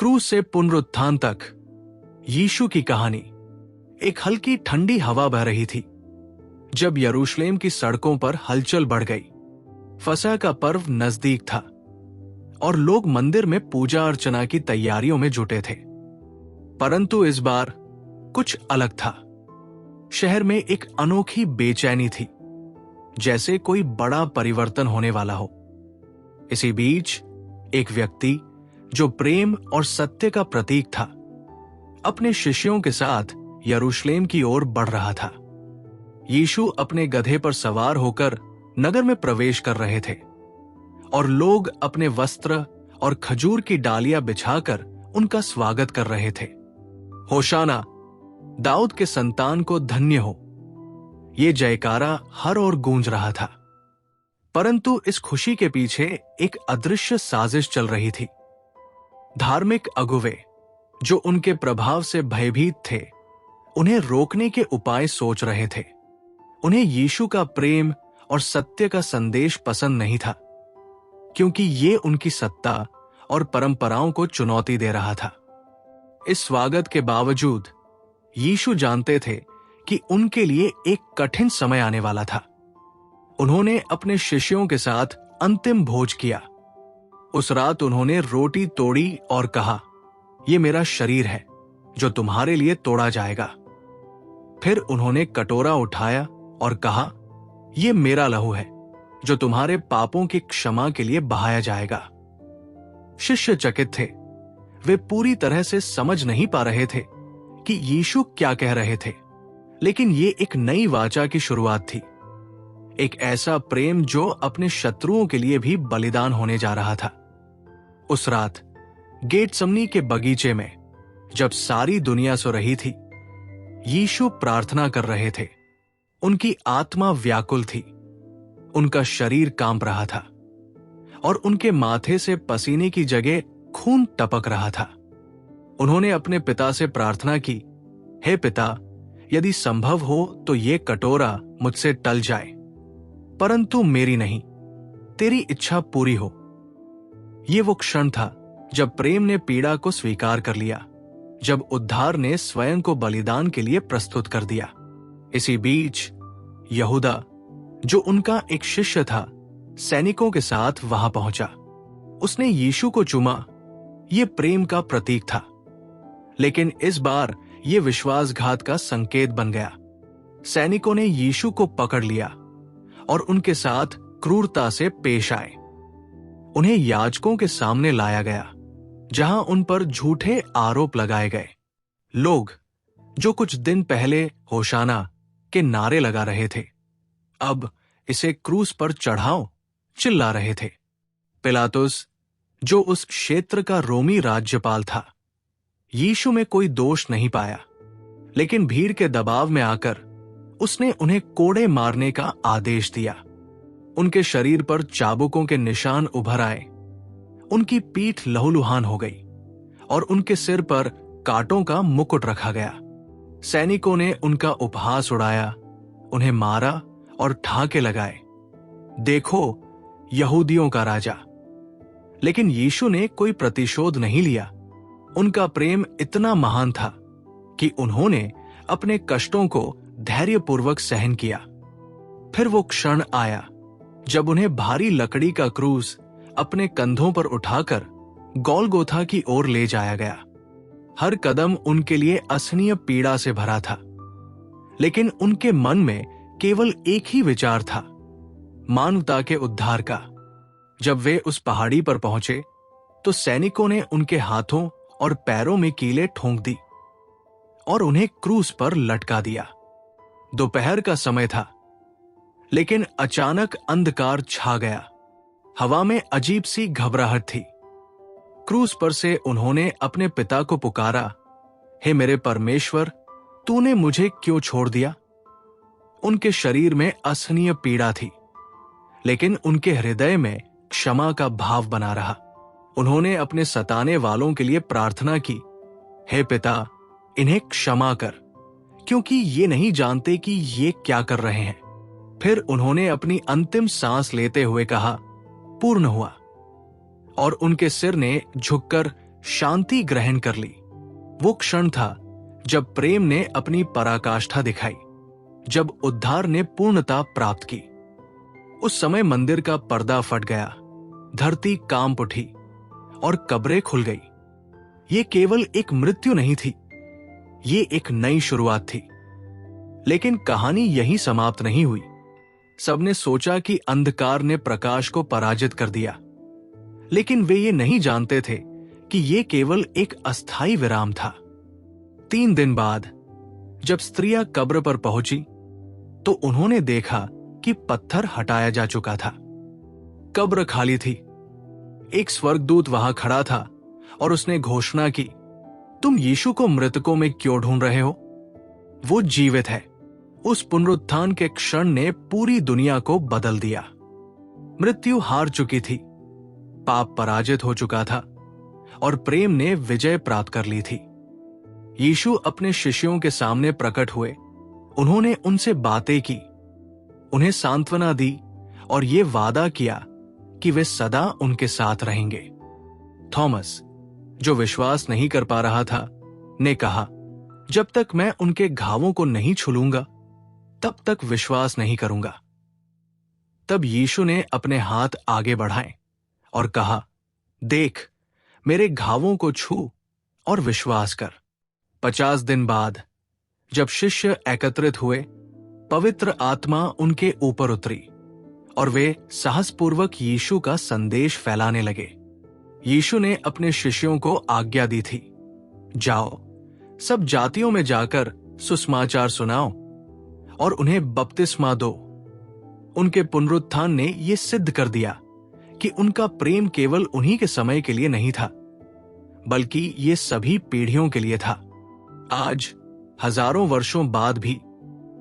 क्रूस से पुनरुत्थान तक यीशु की कहानी। एक हल्की ठंडी हवा बह रही थी जब यरूशलेम की सड़कों पर हलचल बढ़ गई। फसह का पर्व नजदीक था और लोग मंदिर में पूजा अर्चना की तैयारियों में जुटे थे। परंतु इस बार कुछ अलग था। शहर में एक अनोखी बेचैनी थी, जैसे कोई बड़ा परिवर्तन होने वाला हो। इसी बीच एक व्यक्ति जो प्रेम और सत्य का प्रतीक था, अपने शिष्यों के साथ यरूशलेम की ओर बढ़ रहा था। यीशु अपने गधे पर सवार होकर नगर में प्रवेश कर रहे थे और लोग अपने वस्त्र और खजूर की डालियां बिछाकर उनका स्वागत कर रहे थे। होशाना, दाऊद के संतान को धन्य हो, ये जयकारा हर ओर गूंज रहा था। परंतु इस खुशी के पीछे एक अदृश्य साजिश चल रही थी। धार्मिक अगुवे जो उनके प्रभाव से भयभीत थे, उन्हें रोकने के उपाय सोच रहे थे। उन्हें यीशु का प्रेम और सत्य का संदेश पसंद नहीं था, क्योंकि ये उनकी सत्ता और परंपराओं को चुनौती दे रहा था। इस स्वागत के बावजूद यीशु जानते थे कि उनके लिए एक कठिन समय आने वाला था। उन्होंने अपने शिष्यों के साथ अंतिम भोज किया। उस रात उन्होंने रोटी तोड़ी और कहा, यह मेरा शरीर है जो तुम्हारे लिए तोड़ा जाएगा। फिर उन्होंने कटोरा उठाया और कहा, यह मेरा लहू है जो तुम्हारे पापों की क्षमा के लिए बहाया जाएगा। शिष्य चकित थे। वे पूरी तरह से समझ नहीं पा रहे थे कि यीशु क्या कह रहे थे, लेकिन ये एक नई वाचा की शुरुआत थी। एक ऐसा प्रेम जो अपने शत्रुओं के लिए भी बलिदान होने जा रहा था। उस रात गेतसमनी के बगीचे में, जब सारी दुनिया सो रही थी, यीशु प्रार्थना कर रहे थे। उनकी आत्मा व्याकुल थी, उनका शरीर कांप रहा था और उनके माथे से पसीने की जगह खून टपक रहा था। उन्होंने अपने पिता से प्रार्थना की, हे पिता, यदि संभव हो तो ये कटोरा मुझसे टल जाए, परंतु मेरी नहीं, तेरी इच्छा पूरी हो। ये वो क्षण था जब प्रेम ने पीड़ा को स्वीकार कर लिया, जब उद्धार ने स्वयं को बलिदान के लिए प्रस्तुत कर दिया। इसी बीच यहूदा, जो उनका एक शिष्य था, सैनिकों के साथ वहां पहुंचा। उसने यीशु को चूमा। यह प्रेम का प्रतीक था, लेकिन इस बार यह विश्वासघात का संकेत बन गया। सैनिकों ने यीशु को पकड़ लिया और उनके साथ क्रूरता से पेश आए। उन्हें याजकों के सामने लाया गया, जहां उन पर झूठे आरोप लगाए गए। लोग जो कुछ दिन पहले होशाना के नारे लगा रहे थे, अब इसे क्रूस पर चढ़ाओ चिल्ला रहे थे। पिलातुस, जो उस क्षेत्र का रोमी राज्यपाल था, यीशु में कोई दोष नहीं पाया, लेकिन भीड़ के दबाव में आकर उसने उन्हें कोड़े मारने का आदेश दिया। उनके शरीर पर चाबुकों के निशान उभर आए, उनकी पीठ लहूलुहान हो गई और उनके सिर पर कांटों का मुकुट रखा गया। सैनिकों ने उनका उपहास उड़ाया, उन्हें मारा और ठाके लगाए, देखो यहूदियों का राजा। लेकिन यीशु ने कोई प्रतिशोध नहीं लिया। उनका प्रेम इतना महान था कि उन्होंने अपने कष्टों को धैर्यपूर्वक सहन किया। फिर वो क्षण आया जब उन्हें भारी लकड़ी का क्रूस अपने कंधों पर उठाकर गोलगोथा की ओर ले जाया गया। हर कदम उनके लिए असहनीय पीड़ा से भरा था, लेकिन उनके मन में केवल एक ही विचार था, मानवता के उद्धार का। जब वे उस पहाड़ी पर पहुंचे तो सैनिकों ने उनके हाथों और पैरों में कीलें ठोंक दी और उन्हें क्रूस पर लटका दिया। दोपहर का समय था, लेकिन अचानक अंधकार छा गया। हवा में अजीब सी घबराहट थी। क्रूस पर से उन्होंने अपने पिता को पुकारा, हे मेरे परमेश्वर, तूने मुझे क्यों छोड़ दिया? उनके शरीर में असहनीय पीड़ा थी, लेकिन उनके हृदय में क्षमा का भाव बना रहा। उन्होंने अपने सताने वालों के लिए प्रार्थना की, हे पिता, इन्हें क्षमा कर, क्योंकि ये नहीं जानते कि ये क्या कर रहे हैं। फिर उन्होंने अपनी अंतिम सांस लेते हुए कहा, पूर्ण हुआ, और उनके सिर ने झुककर शांति ग्रहण कर ली। वो क्षण था जब प्रेम ने अपनी पराकाष्ठा दिखाई, जब उद्धार ने पूर्णता प्राप्त की। उस समय मंदिर का पर्दा फट गया, धरती कांप उठी और कब्रें खुल गई। ये केवल एक मृत्यु नहीं थी, ये एक नई शुरुआत थी। लेकिन कहानी यहीं समाप्त नहीं हुई। सबने सोचा कि अंधकार ने प्रकाश को पराजित कर दिया, लेकिन वे ये नहीं जानते थे कि ये केवल एक अस्थायी विराम था। 3 दिन बाद जब स्त्रियां कब्र पर पहुंची तो उन्होंने देखा कि पत्थर हटाया जा चुका था। कब्र खाली थी। एक स्वर्गदूत वहां खड़ा था और उसने घोषणा की, तुम यीशु को मृतकों में क्यों ढूंढ रहे हो? वो जीवित है। उस पुनरुत्थान के क्षण ने पूरी दुनिया को बदल दिया। मृत्यु हार चुकी थी, पाप पराजित हो चुका था और प्रेम ने विजय प्राप्त कर ली थी। यीशु अपने शिष्यों के सामने प्रकट हुए। उन्होंने उनसे बातें की, उन्हें सांत्वना दी और ये वादा किया कि वे सदा उनके साथ रहेंगे। थॉमस, जो विश्वास नहीं कर पा रहा था, ने कहा, जब तक मैं उनके घावों को नहीं छूलूंगा तब तक विश्वास नहीं करूंगा। तब यीशु ने अपने हाथ आगे बढ़ाए और कहा, देख, मेरे घावों को छू और विश्वास कर। 50 दिन बाद जब शिष्य एकत्रित हुए, पवित्र आत्मा उनके ऊपर उतरी और वे साहसपूर्वक यीशु का संदेश फैलाने लगे। यीशु ने अपने शिष्यों को आज्ञा दी थी, जाओ, सब जातियों में जाकर सुसमाचार सुनाओ और उन्हें बपतिस्मा दो। उनके पुनरुत्थान ने यह सिद्ध कर दिया कि उनका प्रेम केवल उन्हीं के समय के लिए नहीं था, बल्कि ये सभी पीढ़ियों के लिए था। आज हजारों वर्षों बाद भी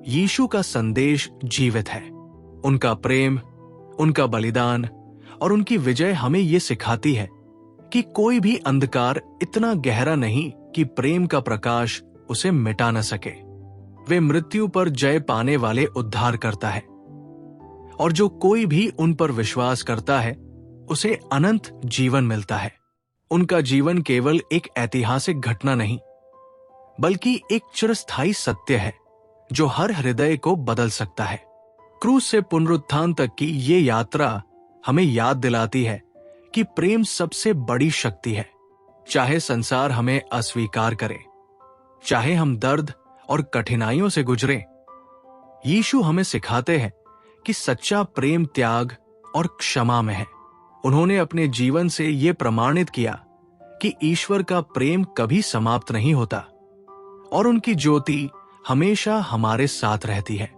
यीशु का संदेश जीवित है। उनका प्रेम, उनका बलिदान और उनकी विजय हमें ये सिखाती है कि कोई भी अंधकार इतना गहरा नहीं कि प्रेम का प्रकाश उसे मिटा न सके। वे मृत्यु पर जय पाने वाले उद्धार करता है, और जो कोई भी उन पर विश्वास करता है उसे अनंत जीवन मिलता है। उनका जीवन केवल एक ऐतिहासिक घटना नहीं, बल्कि एक चिरस्थायी सत्य है जो हर हृदय को बदल सकता है। क्रूस से पुनरुत्थान तक की ये यात्रा हमें याद दिलाती है कि प्रेम सबसे बड़ी शक्ति है। चाहे संसार हमें अस्वीकार करे, चाहे हम दर्द और कठिनाइयों से गुजरें, यीशु हमें सिखाते हैं कि सच्चा प्रेम त्याग और क्षमा में है। उन्होंने अपने जीवन से यह प्रमाणित किया कि ईश्वर का प्रेम कभी समाप्त नहीं होता और उनकी ज्योति हमेशा हमारे साथ रहती है।